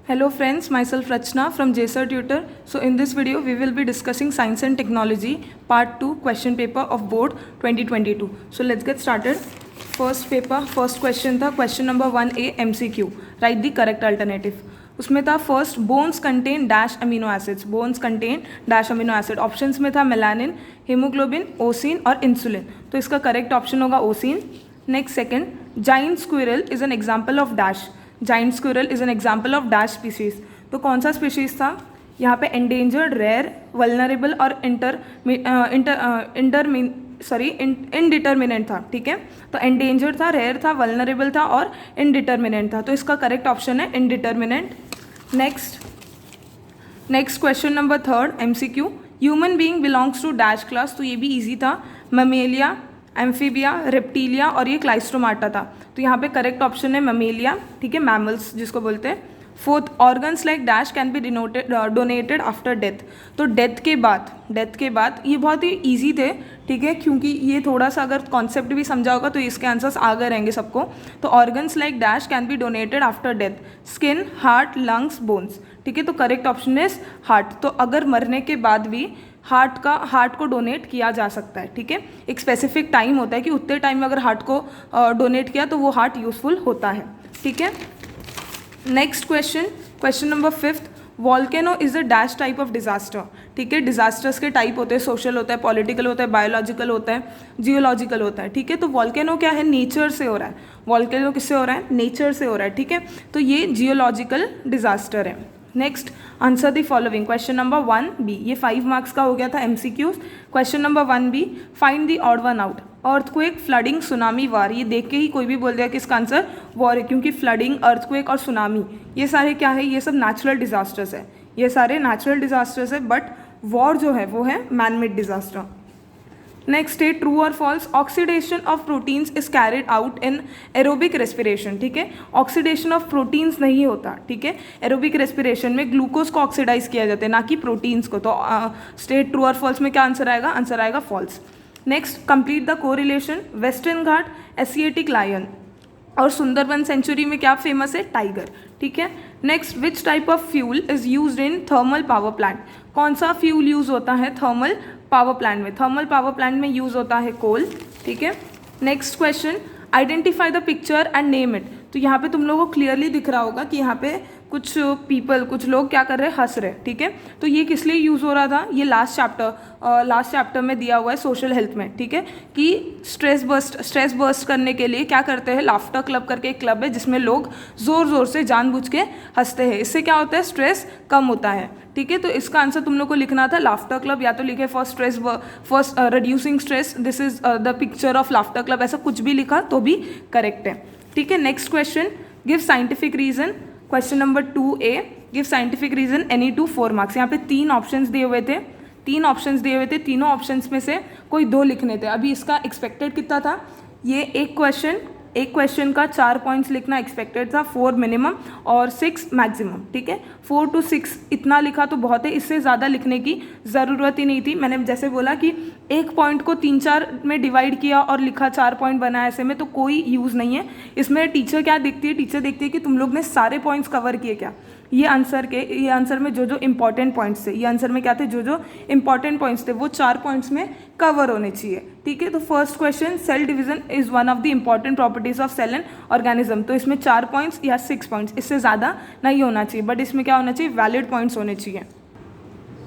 Hello friends, myself Rachna from JSR Tutor. So in this video we will be discussing Science and Technology Part 2 question paper of Board 2022. So let's get started. First paper, first question था question number 1A MCQ. Write the correct alternative. उसमें था first bones contain dash amino acids, bones contain dash amino acid. Options में था melanin, haemoglobin, ओसिन और insulin. तो इसका correct option होगा ओसिन. Next second, giant squirrel is an example of dash. Giant squirrel is an example of dash species. तो कौन सा स्पीशीज था यहाँ पे? एंडेंजर्ड, रेयर, वल्नरेबल और इनडिटर्मिनेंट था. ठीक है, तो एंडेंजर्ड था, रेयर था, वल्नरेबल था और इनडिटर्मिनेंट था. तो इसका करेक्ट ऑप्शन है indeterminate. Next question number third MCQ. Human being belongs to dash class. तो ये भी इजी था. ममेलिया, एम्फीबिया, रेप्टिलिया और ये क्लाइस्ट्रोमाटा था. तो यहाँ पे करेक्ट ऑप्शन है ममेलिया. ठीक है, मैमल्स जिसको बोलते हैं. Fourth, organs like dash can be donated after death. तो डेथ के बाद ये बहुत ही ईजी थे. ठीक है, क्योंकि ये थोड़ा सा अगर कॉन्सेप्ट भी समझा होगा तो इसके आंसर्स आ गए रहेंगे सबको. तो organs like dash can be donated after death. Skin, heart, lungs, bones. ठीक है, तो करेक्ट ऑप्शन इज हार्ट. तो अगर मरने के बाद भी हार्ट को डोनेट किया जा सकता है. ठीक है, एक स्पेसिफिक टाइम होता है कि उतने टाइम में अगर हार्ट को डोनेट किया तो वो हार्ट यूजफुल होता है. ठीक है, next question number fifth. Volcano is a dash type of disaster. ठीक है, डिजास्टर्स के टाइप होते हैं, सोशल होता है, पॉलिटिकल होता है, बायोलॉजिकल होता है, जियोलॉजिकल होता है. ठीक है, तो वॉल्केनो क्या है? नेचर से हो रहा है. वॉल्केनो किससे हो रहा है? नेचर से हो रहा है. ठीक है, तो ये जियोलॉजिकल डिजास्टर है. Next, answer the following. Question number 1B, ये 5 मार्क्स का हो गया था MCQ. Question number 1B, find the odd one out. Earthquake, flooding, tsunami, war. ये देख के ही कोई भी बोल दिया कि इसका आंसर वॉर है, क्योंकि फ्लडिंग, अर्थक्वेक और सुनामी ये सारे क्या है? ये सब नेचुरल डिजास्टर्स है. ये सारे नेचुरल डिजास्टर्स है, बट वॉर जो है वो है मैनमेड डिजास्टर. नेक्स्ट है ट्रू और false. Oxidation of proteins is carried out in aerobic respiration. ठीक है, ऑक्सीडेशन ऑफ प्रोटीन्स नहीं होता. ठीक है, एरोबिक रेस्पिरेशन में ग्लूकोज को ऑक्सीडाइज किया जाता है, ना कि प्रोटीन्स को. तो स्टेट ट्रू और फॉल्स में क्या आंसर आएगा? आंसर आएगा false. Next, complete the correlation. Western ghat, Asiatic lion और सुंदरबन सेंचुरी में क्या फेमस है? टाइगर. ठीक है, next, which type of fuel is used in thermal power plant. कौन सा फ्यूल यूज होता है थर्मल पावर प्लांट में? थर्मल पावर प्लांट में यूज होता है कोल. ठीक है, next question, identify the picture and name it. तो यहाँ पे तुम लोगों को क्लियरली दिख रहा होगा कि यहाँ पे कुछ लोग क्या कर रहे हैं? हंस रहे. ठीक है, तो ये किस लिए यूज़ हो रहा था? ये लास्ट चैप्टर में दिया हुआ है सोशल हेल्थ में. ठीक है, कि स्ट्रेस बर्स्ट करने के लिए क्या करते हैं? लाफ्टर क्लब करके एक क्लब है जिसमें लोग ज़ोर से जानबूझ के हंसते हैं. इससे क्या होता है? स्ट्रेस कम होता है. ठीक है, तो इसका आंसर तुम लोग को लिखना था लाफ्टर क्लब, या तो लिखे first reducing stress, this is the picture of laughter club, ऐसा कुछ भी लिखा तो भी करेक्ट है. ठीक है, next question, give scientific reason. Question number 2A, give scientific reason any two 4 marks. यहाँ पे 3 ऑप्शंस दिए हुए थे. तीनों ऑप्शंस में से कोई 2 लिखने थे. अभी इसका एक्सपेक्टेड कितना था? ये एक क्वेश्चन का 4 पॉइंट्स लिखना एक्सपेक्टेड था, 4 मिनिमम और 6 मैक्सिमम. ठीक है, 4 to 6 इतना लिखा तो बहुत है, इससे ज़्यादा लिखने की ज़रूरत ही नहीं थी. मैंने जैसे बोला कि एक पॉइंट को 3-4 में डिवाइड किया और लिखा 4 पॉइंट बनाया, ऐसे में तो कोई यूज़ नहीं है. इसमें टीचर क्या देखती है? टीचर देखती है कि तुम लोग ने सारे पॉइंट्स कवर किए क्या. ये आंसर में जो इंपॉर्टेंट पॉइंट्स थे, ये आंसर में क्या थे? जो इंपॉर्टेंट पॉइंट्स थे वो 4 पॉइंट्स में कवर होने चाहिए. ठीक है, तो first question, cell division is one of the important properties of cell and organism. तो इसमें 4 पॉइंट्स या 6 पॉइंट्स, इससे ज़्यादा नहीं होना चाहिए, बट इसमें क्या होना चाहिए? वैलिड पॉइंट्स होने चाहिए.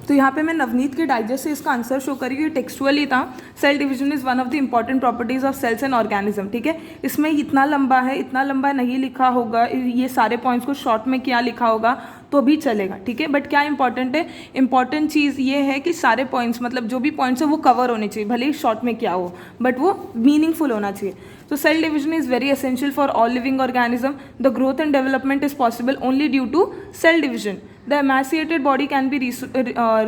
तो यहाँ पे मैं नवनीत के डाइजेस्ट से इसका आंसर शो करी, ये टेक्सुअली था. Cell division is one of the important properties of cells and organism. ठीक है, इसमें इतना लंबा नहीं लिखा होगा, ये सारे पॉइंट्स को शॉर्ट में क्या लिखा होगा तो भी चलेगा. ठीक है, बट क्या इंपॉर्टेंट है? इंपॉर्टेंट चीज़ ये है कि सारे पॉइंट्स, मतलब जो भी पॉइंट्स है वो कवर होने चाहिए, भले ही शॉर्ट में क्या हो, बट वो मीनिंगफुल होना चाहिए. So cell division is very essential for all living organism. The growth and development is possible only due to cell division. The emaciated body can be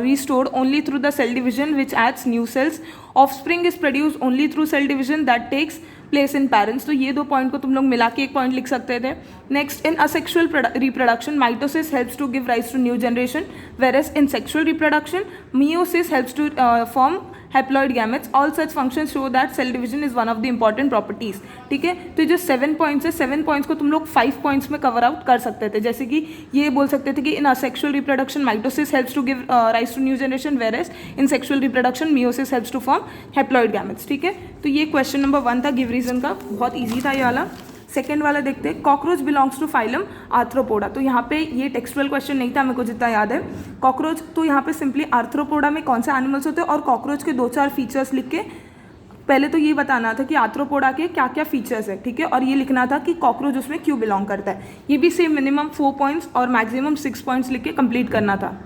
restored only through the cell division, which adds new cells. Offspring is produced only through cell division that takes place in parents. तो ये 2 point को तुम लोग मिला के एक point लिख सकते थे. Next, in asexual reproduction mitosis helps to give rise to new generation, whereas in sexual reproduction meiosis helps to form haploid gametes, all such functions show that cell division is one of the important properties. ठीक है, तो ये जो 7 points है, 7 points को तुम लोग 5 points में कवर आउट कर सकते थे। जैसे कि ये बोल सकते थे कि in asexual reproduction mitosis helps to give rise to new generation, whereas in sexual reproduction meiosis helps to form haploid gametes. ठीक है, तो ये क्वेश्चन नंबर 1 था गिव रीजन का, बहुत ईजी था ये वाला। सेकेंड वाला देखते हैं, cockroach belongs to phylum Arthropoda. तो यहाँ पे ये टेक्सचुअल क्वेश्चन नहीं था, मेरे को जितना याद है। कॉकरोच तो यहाँ पे सिंपली आर्थ्रोपोडा में कौन से एनिमल्स होते हैं और कॉकरोच के 2-4 फीचर्स लिख के पहले तो ये बताना था कि आर्थ्रोपोडा के क्या क्या फीचर्स है। ठीक है, और ये लिखना था कि कॉकरोच उसमें क्यों बिलोंग करता है। ये भी सेम मिनिमम 4 पॉइंट्स और मैक्सिमम 6 पॉइंट्स लिख के कंप्लीट करना था।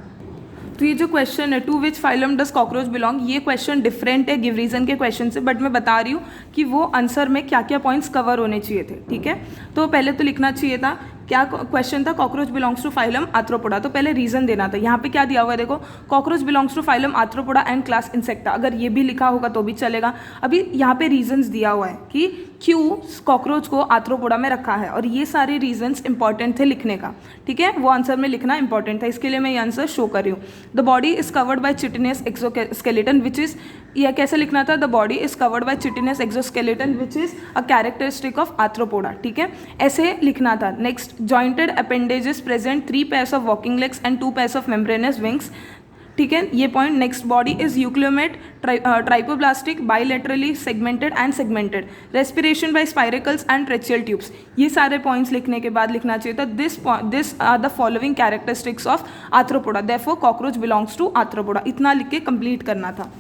तो ये जो क्वेश्चन है to which phylum does cockroach belong, ये क्वेश्चन डिफरेंट है गिव रीजन के क्वेश्चन से, बट मैं बता रही हूँ कि वो आंसर में क्या क्या पॉइंट्स कवर होने चाहिए थे। ठीक है, तो पहले तो लिखना चाहिए था क्या क्वेश्चन था, cockroach belongs to phylum Arthropoda. तो पहले रीजन देना था। यहाँ पे क्या दिया हुआ है देखो, cockroach belongs to phylum Arthropoda and class Insecta. अगर ये भी लिखा होगा तो भी चलेगा। अभी यहाँ पे रीजंस दिया हुआ है कि क्यों कॉकरोच को आर्थ्रोपोडा में रखा है, और ये सारे रीजंस इंपॉर्टेंट थे लिखने का। ठीक है, वो आंसर में लिखना इंपॉर्टेंट था, इसके लिए मैं ये आंसर शो कर रही हूँ। The body is covered by chitinous exoskeleton which is, यह कैसे लिखना था, the body is covered by chitinous exoskeleton which is a characteristic of arthropoda. ठीक है, ऐसे लिखना था। Next, jointed appendages present 3 pairs of walking legs and 2 pairs of membranous wings. ठीक है, ये point. Next, body is eucoelomate triploblastic bilaterally segmented and segmented, respiration by spiracles and tracheal tubes. ये सारे पॉइंट्स लिखने के बाद लिखना चाहिए था this are the following characteristics of Arthropoda, therefore cockroach belongs to Arthropoda. इतना लिख के कंप्लीट करना था।